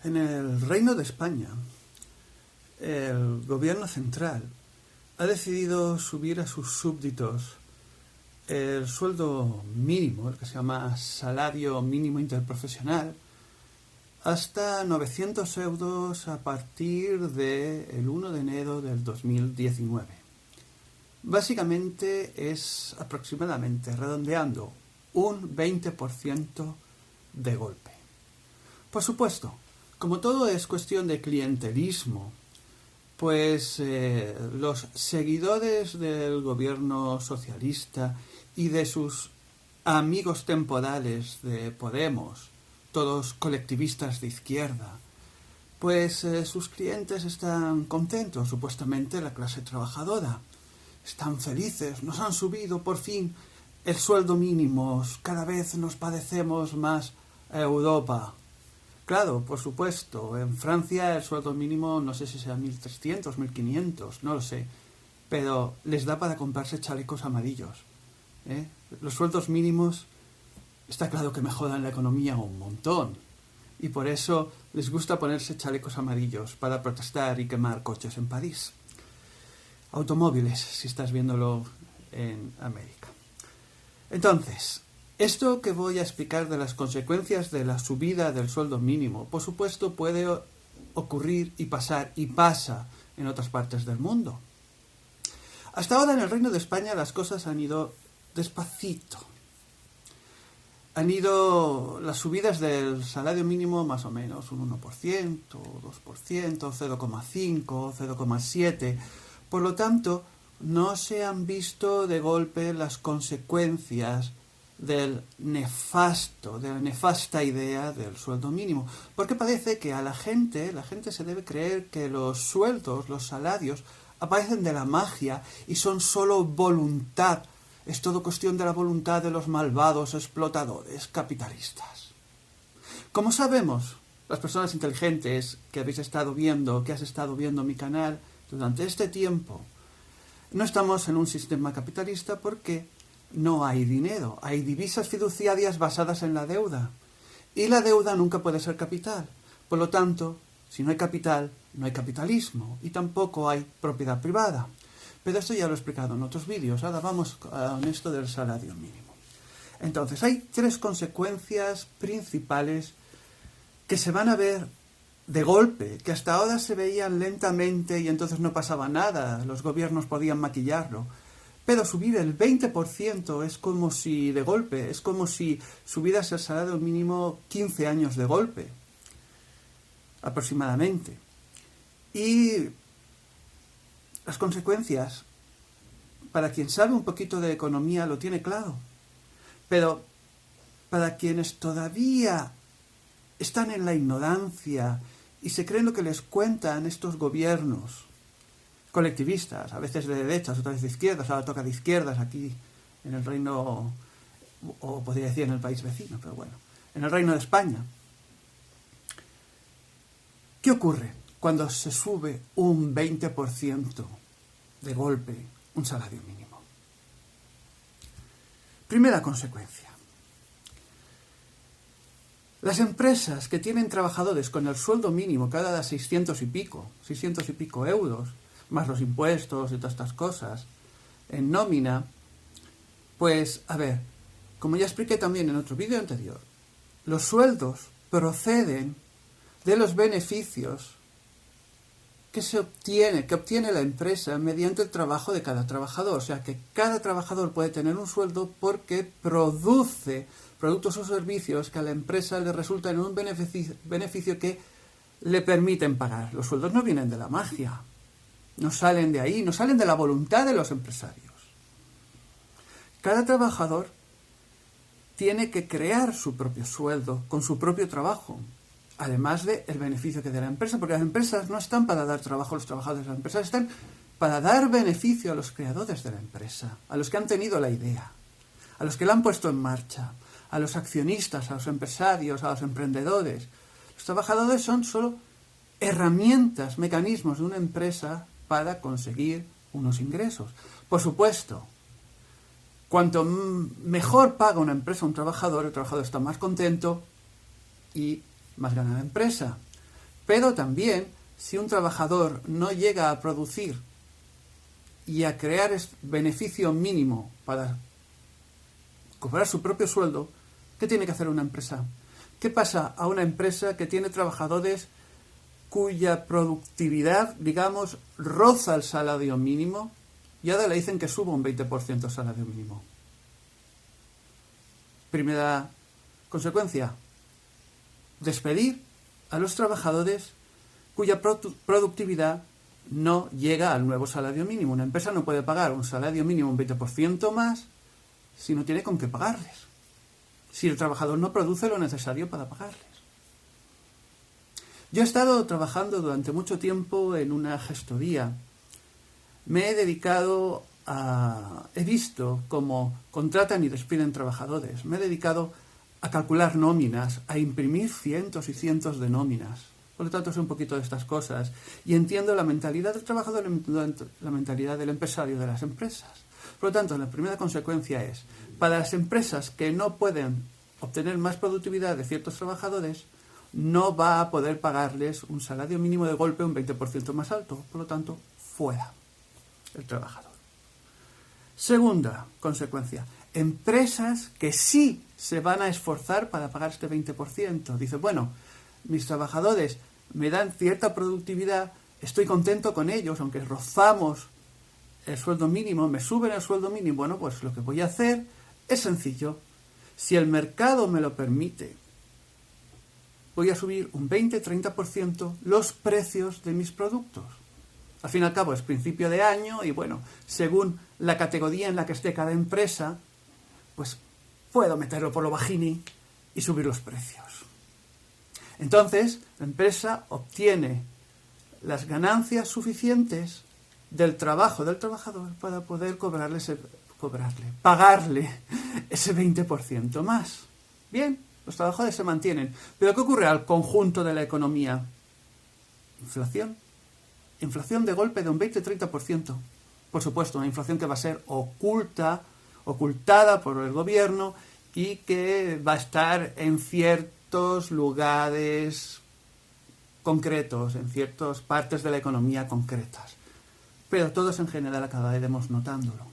En el Reino de España, el gobierno central ha decidido subir a sus súbditos el sueldo mínimo, el que se llama salario mínimo interprofesional, hasta 900 euros a partir del 1 de enero del 2019. Básicamente es aproximadamente, redondeando, un 20% de golpe. Por supuesto, como todo es cuestión de clientelismo, pues los seguidores del gobierno socialista y de sus amigos temporales de Podemos, todos colectivistas de izquierda, pues sus clientes están contentos, supuestamente la clase trabajadora. Están felices, nos han subido por fin el sueldo mínimo, cada vez nos parecemos más a Europa. Claro, por supuesto, en Francia el sueldo mínimo no sé si sea 1.300, 1.500, no lo sé, pero les da para comprarse chalecos amarillos. Los sueldos mínimos está claro que mejoran la economía un montón y por eso les gusta ponerse chalecos amarillos para protestar y quemar coches en París. Automóviles, si estás viéndolo en América. Entonces, esto que voy a explicar de las consecuencias de la subida del sueldo mínimo, por supuesto puede ocurrir y pasar, y pasa en otras partes del mundo. Hasta ahora en el Reino de España las cosas han ido despacito. Han ido las subidas del salario mínimo más o menos un 1%, 2%, 0,5%, 0,7%. Por lo tanto, no se han visto de golpe las consecuencias de la nefasta idea del sueldo mínimo. Porque parece que a la gente se debe creer que los sueldos, los salarios, aparecen de la magia y son solo voluntad. Es todo cuestión de la voluntad de los malvados explotadores capitalistas. Como sabemos, las personas inteligentes que has estado viendo mi canal durante este tiempo, no estamos en un sistema capitalista porque no hay dinero. Hay divisas fiduciarias basadas en la deuda. Y la deuda nunca puede ser capital. Por lo tanto, si no hay capital, no hay capitalismo. Y tampoco hay propiedad privada. Pero esto ya lo he explicado en otros vídeos. Ahora vamos con esto del salario mínimo. Entonces, hay 3 consecuencias principales que se van a ver de golpe, que hasta ahora se veían lentamente y entonces no pasaba nada, los gobiernos podían maquillarlo. Pero subir el 20% es como si de golpe, es como si subieras el salario mínimo 15 años de golpe, aproximadamente. Y las consecuencias, para quien sabe un poquito de economía lo tiene claro, pero para quienes todavía están en la ignorancia y se creen lo que les cuentan estos gobiernos colectivistas, a veces de derechas, otras de izquierdas, ahora toca de izquierdas aquí en el reino, o podría decir en el país vecino, pero bueno, en el Reino de España. ¿Qué ocurre cuando se sube un 20% de golpe un salario mínimo? Primera consecuencia. Las empresas que tienen trabajadores con el sueldo mínimo, que ahora da 600 y pico euros, más los impuestos y todas estas cosas, en nómina, pues, a ver, como ya expliqué también en otro vídeo anterior, los sueldos proceden de los beneficios que obtiene la empresa mediante el trabajo de cada trabajador. O sea, que cada trabajador puede tener un sueldo porque produce productos o servicios que a la empresa le resultan en un beneficio que le permiten pagar. Los sueldos no vienen de la magia, no salen de ahí, no salen de la voluntad de los empresarios. Cada trabajador tiene que crear su propio sueldo con su propio trabajo, además del beneficio que da la empresa, porque las empresas no están para dar trabajo a los trabajadores de la empresa, están para dar beneficio a los creadores de la empresa, a los que han tenido la idea, a los que la han puesto en marcha, a los accionistas, a los empresarios, a los emprendedores. Los trabajadores son solo herramientas, mecanismos de una empresa para conseguir unos ingresos. Por supuesto, cuanto mejor paga una empresa a un trabajador, el trabajador está más contento y más gana la empresa. Pero también, si un trabajador no llega a producir y a crear beneficio mínimo para cobrar su propio sueldo, ¿qué tiene que hacer una empresa? ¿Qué pasa a una empresa que tiene trabajadores cuya productividad, digamos, roza el salario mínimo y ahora le dicen que suba un 20% el salario mínimo? Primera consecuencia, despedir a los trabajadores cuya productividad no llega al nuevo salario mínimo. Una empresa no puede pagar un salario mínimo un 20% más si no tiene con qué pagarles, si el trabajador no produce lo necesario para pagarles. Yo he estado trabajando durante mucho tiempo en una gestoría. Me he dedicado he visto cómo contratan y despiden trabajadores. Me he dedicado a calcular nóminas, a imprimir cientos y cientos de nóminas. Por lo tanto, sé un poquito de estas cosas y entiendo la mentalidad del trabajador, la mentalidad del empresario, de las empresas. Por lo tanto, la primera consecuencia es, para las empresas que no pueden obtener más productividad de ciertos trabajadores, no va a poder pagarles un salario mínimo de golpe un 20% más alto. Por lo tanto, fuera el trabajador. Segunda consecuencia, empresas que sí se van a esforzar para pagar este 20%. Dice, bueno, mis trabajadores me dan cierta productividad, estoy contento con ellos, aunque rozamos el sueldo mínimo, me suben el sueldo mínimo. Bueno, pues lo que voy a hacer es sencillo. Si el mercado me lo permite, voy a subir un 20-30% los precios de mis productos. Al fin y al cabo es principio de año y bueno, según la categoría en la que esté cada empresa, pues puedo meterlo por lo bajini y subir los precios. Entonces, la empresa obtiene las ganancias suficientes del trabajo del trabajador para poder pagarle ese 20% más. Bien, los trabajadores se mantienen. Pero ¿qué ocurre al conjunto de la economía? Inflación. Inflación de golpe de un 20-30%. Por supuesto, una inflación que va a ser ocultada por el gobierno y que va a estar en ciertos lugares concretos, en ciertas partes de la economía concretas. Pero todos en general acabaremos notándolo.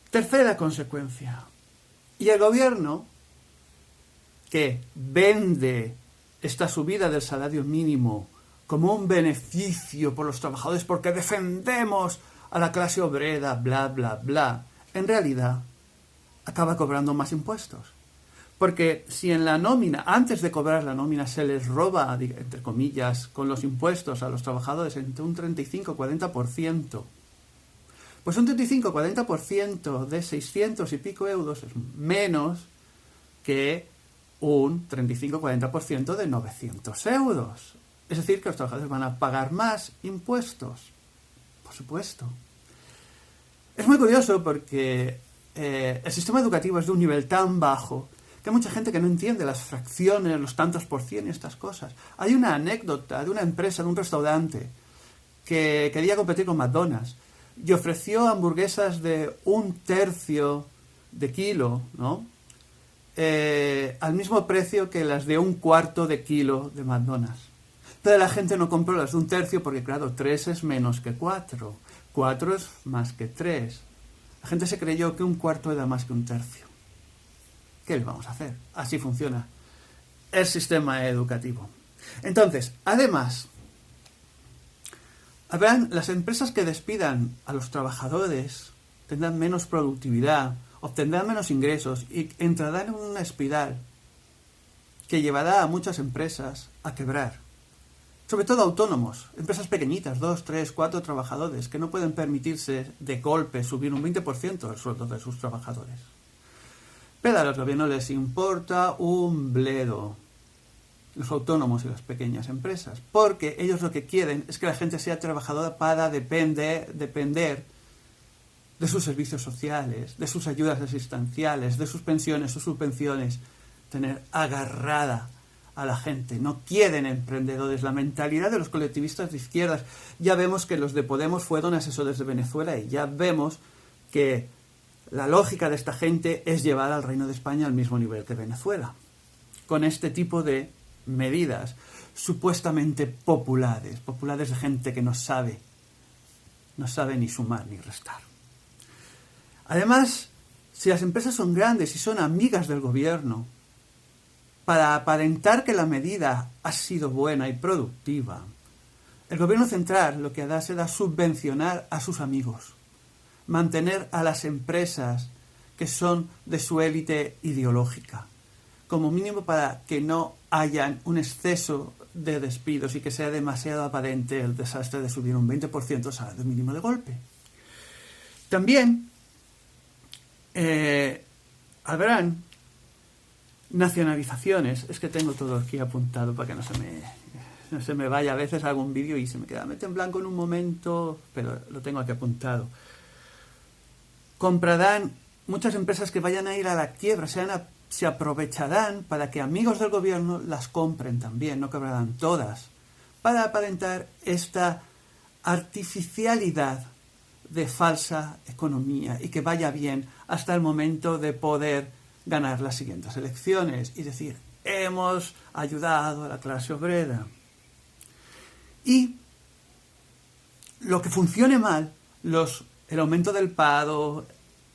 Tercera consecuencia. Y el gobierno, que vende esta subida del salario mínimo como un beneficio por los trabajadores porque defendemos a la clase obrera, bla, bla, bla, en realidad acaba cobrando más impuestos. Porque si en la nómina, antes de cobrar la nómina, se les roba, entre comillas, con los impuestos a los trabajadores entre un 35-40%, pues un 35-40% de 600 y pico euros es menos que un 35-40% de 900 euros. Es decir, que los trabajadores van a pagar más impuestos. Por supuesto. Es muy curioso porque el sistema educativo es de un nivel tan bajo que hay mucha gente que no entiende las fracciones, los tantos por cien y estas cosas. Hay una anécdota de una empresa, de un restaurante, que quería competir con McDonald's y ofreció hamburguesas de 1/3 de kilo, ¿no? Al mismo precio que las de 1/4 de kilo de McDonald's. Pero la gente no compró las de 1/3 porque, claro, 3 es menos que 4. 4 es más que 3. La gente se creyó que 1/4 era más que 1/3. ¿Qué le vamos a hacer? Así funciona el sistema educativo. Entonces, además, habrán las empresas que despidan a los trabajadores, tendrán menos productividad, obtendrán menos ingresos y entrarán en una espiral que llevará a muchas empresas a quebrar. Sobre todo autónomos, empresas pequeñitas, 2, 3, 4 trabajadores, que no pueden permitirse de golpe subir un 20% el sueldo de sus trabajadores. Pero a los gobiernos les importa un bledo, los autónomos y las pequeñas empresas, porque ellos lo que quieren es que la gente sea trabajadora para depender de sus servicios sociales, de sus ayudas asistenciales, de sus pensiones, sus subvenciones, tener agarrada a la gente. No quieren emprendedores. La mentalidad de los colectivistas de izquierdas. Ya vemos que los de Podemos fueron asesores de Venezuela y ya vemos que la lógica de esta gente es llevar al Reino de España al mismo nivel que Venezuela, con este tipo de medidas supuestamente populares de gente que no sabe ni sumar ni restar. Además, si las empresas son grandes y son amigas del gobierno, para aparentar que la medida ha sido buena y productiva, el gobierno central lo que hará será subvencionar a sus amigos, mantener a las empresas que son de su élite ideológica, como mínimo para que no haya un exceso de despidos y que sea demasiado aparente el desastre de subir un 20% el salario mínimo de golpe. También habrán nacionalizaciones. Es que tengo todo aquí apuntado para que no se me vaya. A veces hago un vídeo y se me queda en blanco en un momento, pero lo tengo aquí apuntado. Comprarán muchas empresas que vayan a ir a la quiebra, se aprovecharán para que amigos del gobierno las compren también, no quebrarán todas, para aparentar esta artificialidad de falsa economía y que vaya bien hasta el momento de poder ganar las siguientes elecciones y decir, hemos ayudado a la clase obrera. Y lo que funcione mal, el aumento del paro,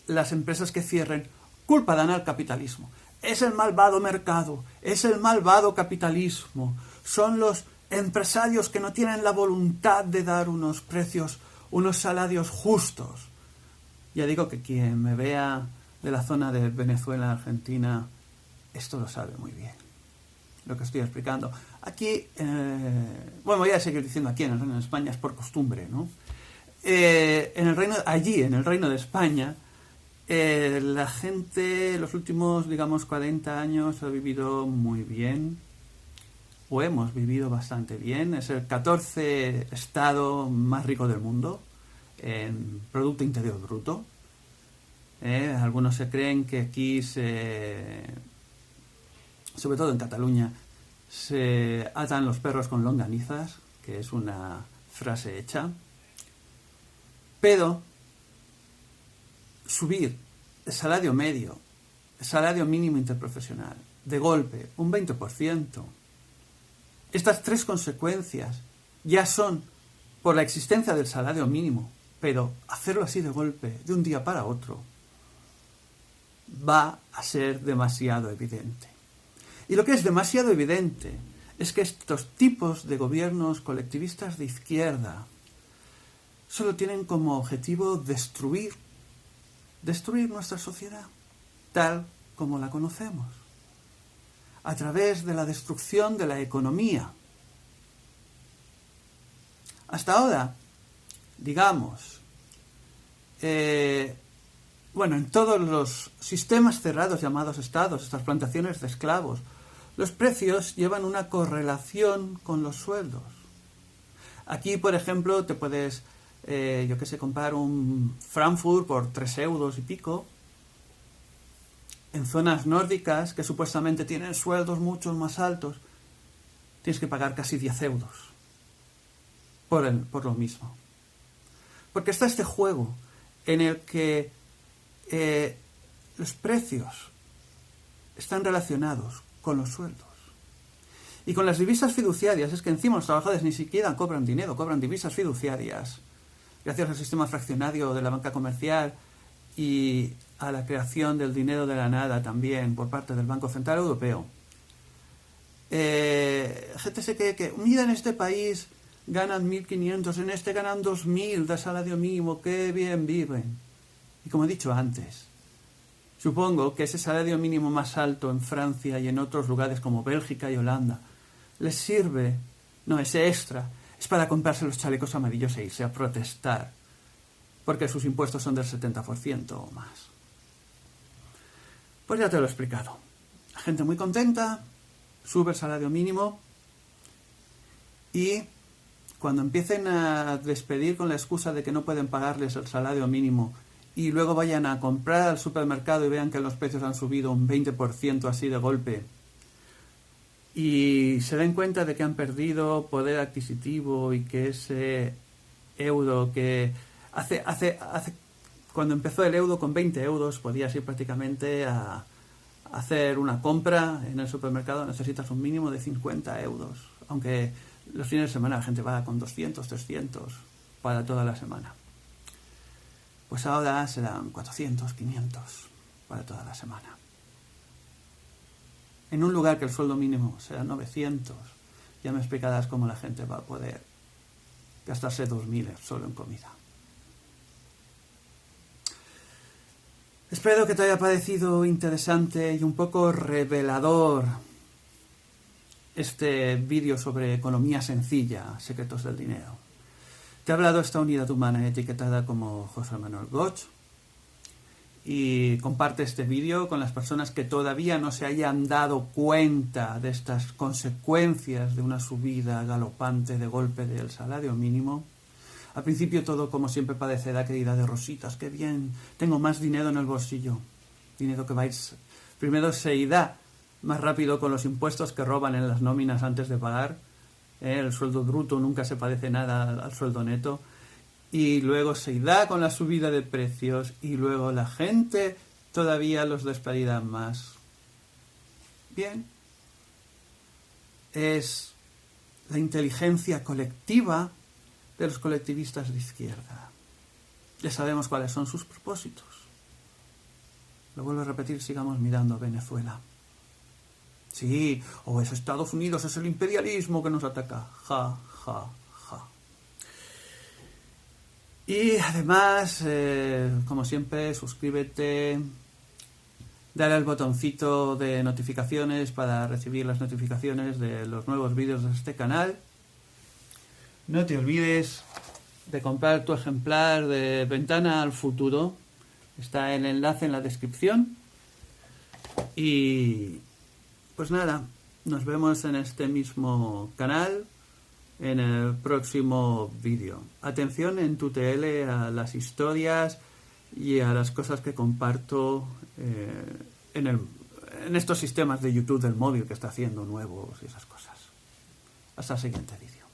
las empresas que cierren, culparán al capitalismo. Es el malvado mercado, es el malvado capitalismo, son los empresarios que no tienen la voluntad de dar unos precios, unos salarios justos. Ya digo que quien me vea de la zona de Venezuela, Argentina, esto lo sabe muy bien, lo que estoy explicando. Aquí, voy a seguir diciendo aquí en el Reino de España, es por costumbre, ¿no? Allí, en el Reino de España, la gente, los últimos, 40 años ha vivido muy bien, o hemos vivido bastante bien. Es el 14 estado más rico del mundo en Producto Interior Bruto. Algunos se creen que aquí, sobre todo en Cataluña, se atan los perros con longanizas, que es una frase hecha. Pero subir el salario medio, el salario mínimo interprofesional, de golpe, un 20%, estas tres consecuencias ya son por la existencia del salario mínimo, pero hacerlo así de golpe, de un día para otro, va a ser demasiado evidente. Y lo que es demasiado evidente es que estos tipos de gobiernos colectivistas de izquierda solo tienen como objetivo destruir nuestra sociedad, tal como la conocemos, a través de la destrucción de la economía. Hasta ahora, en todos los sistemas cerrados llamados estados, estas plantaciones de esclavos, los precios llevan una correlación con los sueldos. Aquí, por ejemplo, te puedes comprar un Frankfurt por 3 euros y pico. En zonas nórdicas, que supuestamente tienen sueldos mucho más altos, tienes que pagar casi 10 euros por lo mismo. Porque está este juego en el que los precios están relacionados con los sueldos. Y con las divisas fiduciarias, es que encima los trabajadores ni siquiera cobran dinero, cobran divisas fiduciarias, gracias al sistema fraccionario de la banca comercial y a la creación del dinero de la nada también por parte del Banco Central Europeo. Gente se cree que, mira, en este país ganan 1.500, en este ganan 2.000 de salario mínimo, qué bien viven. Y como he dicho antes, supongo que ese salario mínimo más alto en Francia y en otros lugares como Bélgica y Holanda les sirve, ese extra, es para comprarse los chalecos amarillos e irse a protestar, porque sus impuestos son del 70% o más. Pues ya te lo he explicado. La gente muy contenta, sube el salario mínimo y cuando empiecen a despedir con la excusa de que no pueden pagarles el salario mínimo y luego vayan a comprar al supermercado y vean que los precios han subido un 20% así de golpe y se den cuenta de que han perdido poder adquisitivo y que ese euro que cuando empezó el euro con 20 euros podías ir prácticamente a hacer una compra en el supermercado necesitas un mínimo de 50 euros, aunque los fines de semana la gente va con 200, 300 para toda la semana. Pues ahora serán 400, 500 para toda la semana. En un lugar que el sueldo mínimo será 900, ya me explicarás cómo la gente va a poder gastarse 2.000 solo en comida. Espero que te haya parecido interesante y un poco revelador este vídeo sobre economía sencilla, secretos del dinero. Te ha hablado esta unidad humana etiquetada como José Manuel Goch, y comparte este vídeo con las personas que todavía no se hayan dado cuenta de estas consecuencias de una subida galopante de golpe del salario mínimo. Al principio todo, como siempre, parecerá que irá de rositas. ¡Qué bien! Tengo más dinero en el bolsillo. Dinero que primero se irá más rápido con los impuestos que roban en las nóminas antes de pagar. El sueldo bruto nunca se parece nada al sueldo neto. Y luego se irá con la subida de precios y luego la gente todavía los despedirá más. Bien. Es la inteligencia colectiva de los colectivistas de izquierda. Ya sabemos cuáles son sus propósitos. Lo vuelvo a repetir, sigamos mirando a Venezuela. Sí, o es Estados Unidos, es el imperialismo que nos ataca. Ja, ja, ja. Y además, como siempre, suscríbete, dale al botoncito de notificaciones para recibir las notificaciones de los nuevos vídeos de este canal. No te olvides de comprar tu ejemplar de Ventana al Futuro. Está el enlace en la descripción. Y pues nada, nos vemos en este mismo canal en el próximo vídeo. Atención en TUTL a las historias y a las cosas que comparto en estos sistemas de YouTube del móvil que está haciendo nuevos y esas cosas. Hasta el siguiente vídeo.